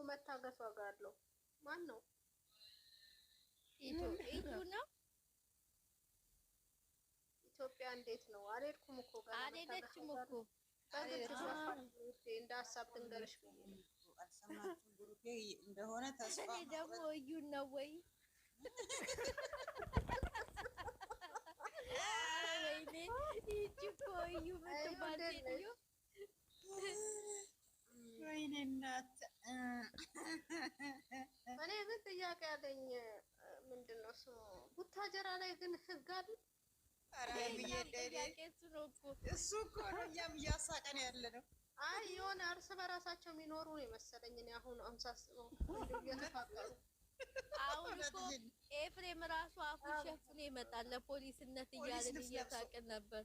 መታገስ ዋጋ አለው። ማን ነው? ኢቱ ነው። ኢትዮጵያ እንዴት ነው? አልሄድኩም እኮ ገና አልሄደችም እኮ እንደ ሀሳብ ትንገርሽ አልሰማችሁም? ብሩኬ እንደሆነ ተስፋ እኔ ደግሞ እዩን ነው ወይ ወይኔ ይቺ እኮ እዩ የምትባል ሴትዮ ወይኔ እናት። እኔ ግን ጥያቄ ያለኝ ምንድን ነው ስሙ ቡታጀራ ላይ ግን ህግ አለ? እሱ እኮ ነው እኛም እያሳቀን ያለ ነው። አይ የሆነ እርስ በራሳቸው የሚኖሩ ነው የመሰለኝ። እኔ አሁን አምሳስበው እየተፋቀሩ አሁን እኮ ኤፍሬም ራሱ አፉን ሸፍኖ ይመጣል ለፖሊስነት እያልን እየሳቅን ነበር።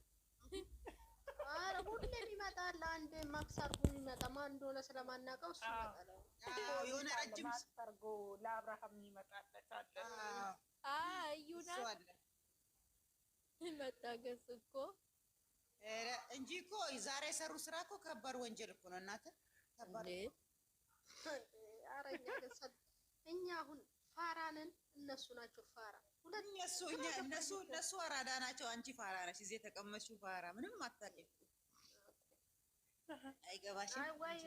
ኧረ ሁሌም ይመጣል። አንድ ማክስ አድርጎ የሚመጣ ማን እንደሆነ ስለማናውቀው እሱ ይመጣል። የሆነ ረጅም አድርጎ ለአብርሃም ይመጣለት አለ። እዩና መታገስ እኮ እንጂ እኮ ዛሬ የሰሩ ስራ እኮ ከባድ ወንጀል እኮ ነው እናት። ከባድ እኛ አሁን ፋራንን እነሱ ናቸው ፋራ። እነሱ አራዳ ናቸው። አንቺ ፋራ ነሽ። እዚህ የተቀመጥሽው ፋራ ምንም አታውቂም። አይገባሽም ወይ?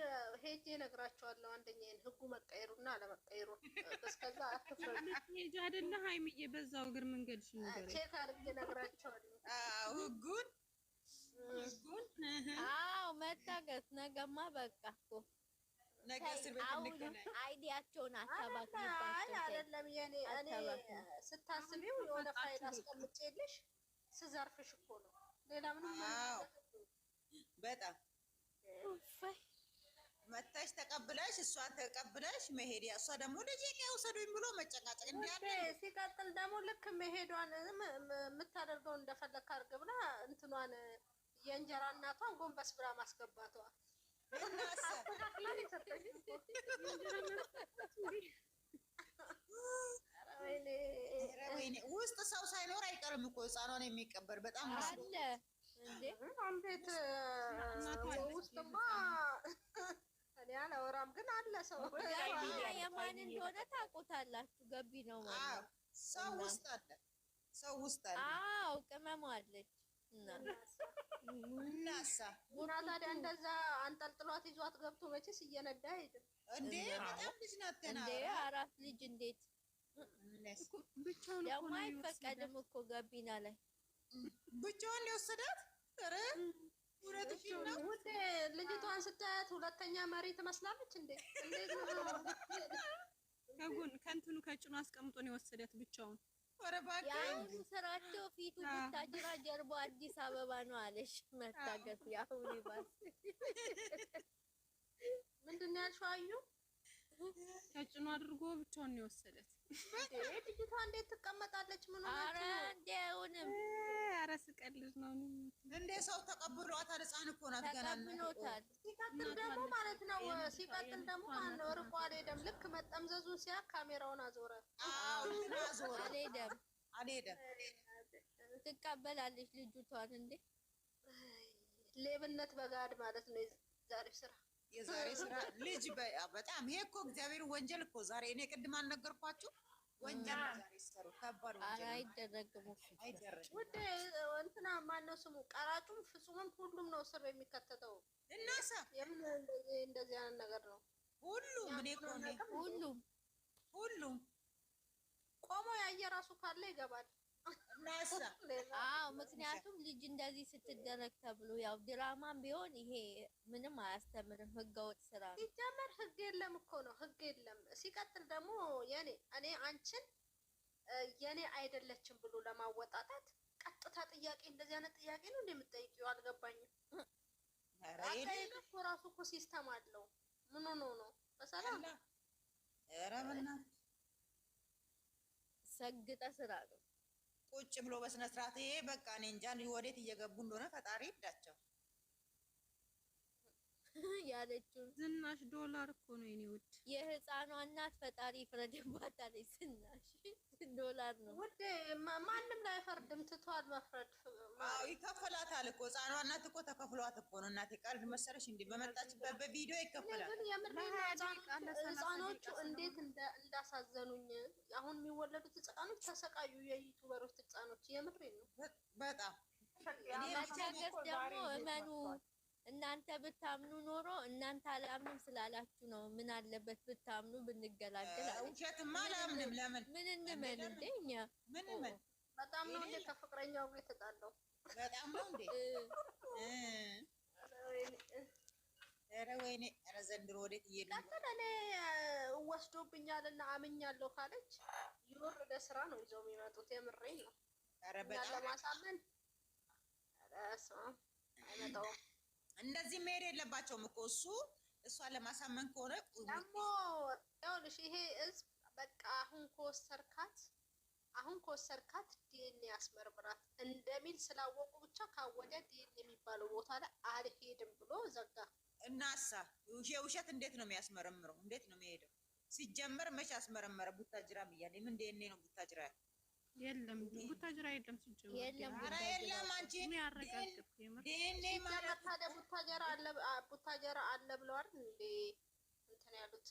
ሄጄ እነግራቸዋለሁ አንደኛዬን ህጉ መቀየሩና አለመቀየሩን። እስከዛ አትፍረዱ። ሄጄ አይደለ ሃይሚዬ፣ በዛው እግር መንገድሽ ነገር ቼክ አድርጌ እነግራቸዋለሁ ህጉን። አዎ መታገስ። ነገማ በቃ እኮ ነገ እስር ቤት እንገናኝ። አይዲያቸውን አታባክኝባቸው። አይደለም እኔ ስታስቢው የሆነ ፋይል አስቀምጬልሽ ስዘርፍሽ እኮ ነው። ሌላ ምንም በጣም መታሽ ተቀብለሽ እሷን ተቀብለሽ መሄድ እሷ ደግሞ ደቂቃ ውሰዱኝ ብሎ መጨቃጨቅ እንዲያለ። ሲቀጥል ደግሞ ልክ መሄዷን የምታደርገውን እንደፈለክ አድርግ ብላ እንትኗን የእንጀራ እናቷን ጎንበስ ብላ ማስገባቷ ውስጥ ሰው ሳይኖር አይቀርም እኮ ህፃኗን የሚቀበር በጣም አለ እንዴ! እንዴት ውስጥማ እኔ አላወራም፣ ግን አለ ሰው። ገቢና የማን እንደሆነ ታውቁታላችሁ። ገቢ ነው ማለት ሰው ውስጥ አለ፣ ሰው ውስጥ አለ። አዎ ቅመሟ አለች እናሳ ቡና ታዲያ እንደዛ አንጠልጥሏት ይዟት ገብቶ መቼስ እየነዳ አይሄድም እንዴ? በጣም ልጅ ናት ገና እንዴ! አራት ልጅ እንዴት ብቻውን ደግሞ አይፈቀድም እኮ ገቢና ላይ ብቻውን ሊወስዳት። ኧረ እውነትሽን ነው ውዴ። ልጅቷን ስታያት ሁለተኛ መሪ ትመስላለች እንዴ? እንዴት ነው ከእንትኑ ከጭኑ አስቀምጦ ነው የወሰዳት ብቻውን። ኧረ እባክህ የአሁኑ ስራቸው ፊቱ ቡታጅራ ጀርባው አዲስ አበባ ነው አለሽ መታገስ። የአሁኑ ይባስ ምንድን ነው ያልሽው? አዩ ከጭኑ አድርጎ ብቻውን ነው የወሰዳት። ልጅቷ እንዴት ትቀመጣለች? ምን ሆነ? ኧረ እንደውንም ኧረ ስቀልድ ነው እንዴ። ሰው ተቀብሏታል። ህፃን እኮ ናት ገና። ተቀብሎታል። ሲቀጥል ደግሞ ማለት ነው ማነው ርቆ አልሄደም። ልክ መጠምዘዙን ሲያ ካሜራውን አዞረ። አልሄደም። ትቀበላለች ልጅቷን እንዴ። ሌብነት በጋድ ማለት ነው የዛሬ ስራ ልጅ በጣም ይሄ እኮ እግዚአብሔር ወንጀል እኮ ዛሬ እኔ ቅድም አልነገርኳችሁ? ወንጀል ዛሬ ይሰሩ ከባድ ወንጀል። አይደረግም ውዴ። እንትና ማነው ስሙ? ቀራጩም ፍጹምም ሁሉም ነው እስር የሚከተተው። እናሳ የምን እንደዚህ አይነት ነገር ነው? ሁሉም እኔ እኮ ሁሉም ቆሞ ያየ ራሱ ካለ ይገባል። እናሳ አዎ፣ ምክንያቱም ልጅ እንደዚህ ስትደረግ ተብሎ ያው ድራማም ቢሆን ይሄ ምንም አያስተምርም። ህገወጥ ስራ ነው። ሲጀመር ህግ የለም እኮ ነው፣ ህግ የለም። ሲቀጥል ደግሞ እኔ አንቺን የኔ አይደለችም ብሎ ለማወጣጣት ቀጥታ ጥያቄ እንደዚህ አይነት ጥያቄ ነው እንደምትጠይቂው አልገባኝም። እኮ ራሱ እኮ ሲስተም አለው። ምን ሆኖ ነው? በሰላም ኧረ በእናትህ ሰግጠ ስራ ነው ቁጭ ብሎ በስነ ስርዓት። ይሄ በቃ እኔ እንጃ ወዴት እየገቡ እንደሆነ ፈጣሪ ይርዳቸው። ያለችው ዝናሽ ዶላር እኮ ነው የኔ ውድ። የህፃኗ እናት ፈጣሪ ይፍረድባት አለች። ዝናሽ ዶላር ነው ውድ። ማንም ላይ ፈርድም ትቷል መፍረድ። አዎ ይከፈላታል እኮ ህፃኗ እናት እኮ ተከፍሏት እኮ ነው። እናቴ ቀልድ መሰለሽ እንዴ? በመጣችበት በቪዲዮ ይከፈላል። ግን የምር ህፃኗ ህፃኖቹ እንዴት እንዳሳዘኑኝ አሁን የሚወለዱት ህፃኖች ተሰቃዩ። የዩቱበሮች ህፃኖች የምሬ ነው በጣም መታገስ ደግሞ እመኑ። እናንተ ብታምኑ ኖሮ እናንተ አላምንም ስላላችሁ ነው። ምን አለበት ብታምኑ ብንገላገል። ውሸትማ አላምንም። ለምን ምን እንመን እንደ እኛ ምን ምን በጣም ነው እንደ ከፍቅረኛው ጋር የተጣለው በጣም ነው እንዴ? ኧረ ወይኔ! ኧረ ዘንድሮ ወዴት እየሄዱ ቀጥታ እኔ ወስዶብኛልና አምኛለሁ ካለች የወረደ ስራ ነው ይዘው የሚመጡት። የምሬን ነው። ኧረ በጣም ለማሳመን አይመጣውም። እንደዚህ መሄድ የለባቸውም እኮ እሷን ለማሳመን ከሆነ ደግሞ ይኸውልሽ ይሄ ህዝብ በቃ አሁን ከወሰድካት ዲኤንኤ ያስመርምራት እንደሚል ስላወቁ ብቻ ካወደ ዲኤንኤ የሚባለው ቦታ ላይ አልሄድም ብሎ ዘጋ። እናሳ ውሸት እንዴት ነው የሚያስመረምረው? እንዴት ነው የሚሄደው? ሲጀመር መቼ አስመረመረ? ቡታጅራ ብያለሁ። ምን ዲኤንኤ ነው ቡታጅራ? የለም ቡታጅራ የለም። ሲጀመር ኧረ የለም። አንቺ ዲኤንኤ ማለት ታዲያ ቡታጅራ አለ ብለዋል እንዴ? እንትን ያሉት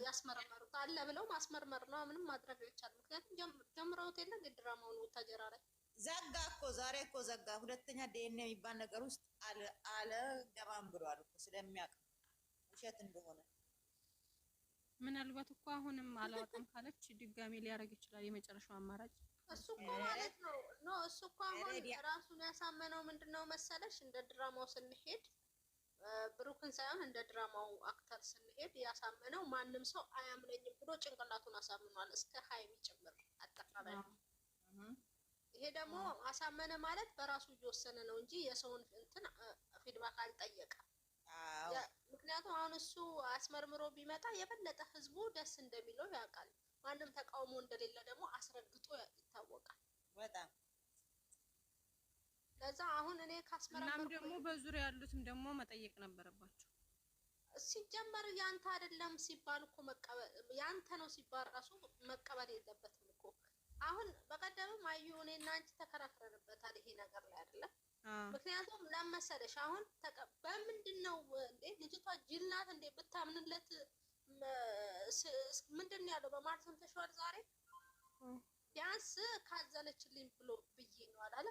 ያስመረመሩት አለ ብለው ማስመርመር ነው። ምንም ማድረግ አይቻልም። ምክንያቱም ጀምረውት የለ ድራማውን ቡታጅራ ላይ ዘጋ እኮ ዛሬ እኮ ዘጋ። ሁለተኛ ዲኤንኤ የሚባል ነገር ውስጥ አልገባም ብሏል እኮ ስለሚያውቅ ውሸት እንደሆነ። ምናልባት እኮ አሁንም አላወጣም ካለች ድጋሜ ሊያደርግ ይችላል። የመጨረሻው አማራጭ እሱ እኮ ማለት ነው። እሱ እኮ አሁን ራሱን ያሳመነው ምንድነው መሰለሽ? እንደ ድራማው ስንሄድ ብሩክን ሳይሆን እንደ ድራማው አክተር ስንሄድ ያሳመነው ማንም ሰው አያምነኝም ብሎ ጭንቅላቱን አሳምኗል፣ እስከ ሀይሚ ጭምር አጠቃላይ። ይሄ ደግሞ አሳመነ ማለት በራሱ እየወሰነ ነው እንጂ የሰውን እንትን ፊድባክ አልጠየቀም። ምክንያቱም አሁን እሱ አስመርምሮ ቢመጣ የበለጠ ህዝቡ ደስ እንደሚለው ያውቃል። ማንም ተቃውሞ እንደሌለ ደግሞ አስረግጦ ይታወቃል። በጣም ለዛ አሁን እኔ ካስመረመርኩ እናም ደግሞ በዙሪያ ያሉትም ደግሞ መጠየቅ ነበረባቸው። ሲጀመር ያንተ አይደለም ሲባል እኮ መቀበል ያንተ ነው ሲባል ራሱ መቀበል የለበትም እኮ። አሁን በቀደምም አዩ እኔና አንቺ ተከራክረንበታል ይሄ ነገር ላይ አይደለም። ምክንያቱም ለመሰለሽ አሁን በምንድን ነው እንዴ ልጅቷ ጅል ናት እንዴ ብታምንለት ምንድን ያለው በማለት ተሽዋል። ዛሬ ቢያንስ ካዘነችልኝ ብሎ ብዬ ነው አላለ።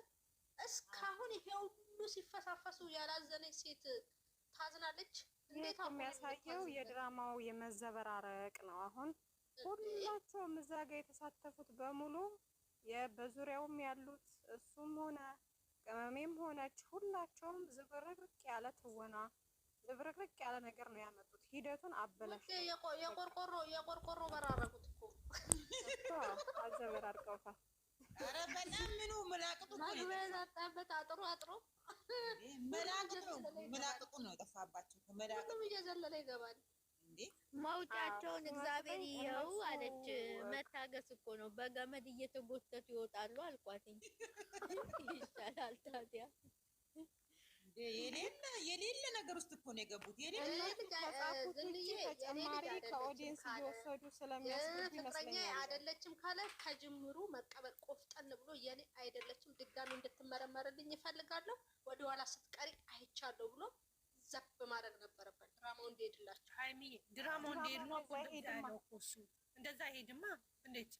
እስካሁን ይሄ ሁሉ ሲፈሳፈሱ ያላዘነች ሴት ታዝናለች? እንዴት የሚያሳየው የድራማው የመዘበራረቅ ነው። አሁን ሁላቸውም እዛ ጋር የተሳተፉት በሙሉ በዙሪያውም ያሉት እሱም ሆነ ቅመሜም ሆነች ሁላቸውም ዝብርቅርቅ ያለ ትወና ዝብርቅርቅ ያለ ነገር ነው ያመጡት። ሂደቱን አበላሽ የቆርቆሮ በራረቁት እኮ አዘበራርቀውታል። ኧረ በጣም ምኑ መላቅጡ አጥሮ መላቅጡ ነው የጠፋባቸው። መላቅጡ እየዘለለ ይገባል እንዴ መውጫቸውን እግዚአብሔር ይኸው አለች። መታገስ እኮ ነው። በገመድ እየተጎተቱ ይወጣሉ አልኳትኝ። ይሻላል ታዲያ የሌለ ነገር ውስጥ እኮ ነው የገቡት። ተጨማሪ ከኦዲየንስ እየወሰዱ ስለሚያስገቡ ፍቅረኛ አይደለችም ካለ ከጅምሩ መቀበል ቆፍጠን ብሎ የኔ አይደለችም ድጋሚ እንድትመረመርልኝ ይፈልጋለሁ ወደኋላ ስትቀሪ አይቻለሁ ብሎ ዘብ ማድረግ ነበረበት። ድራማው እንዲሄድላችሁ ሃይሚ ድራማው እንዲሄድ ነው። እንደዛ ሄድማ እንዴት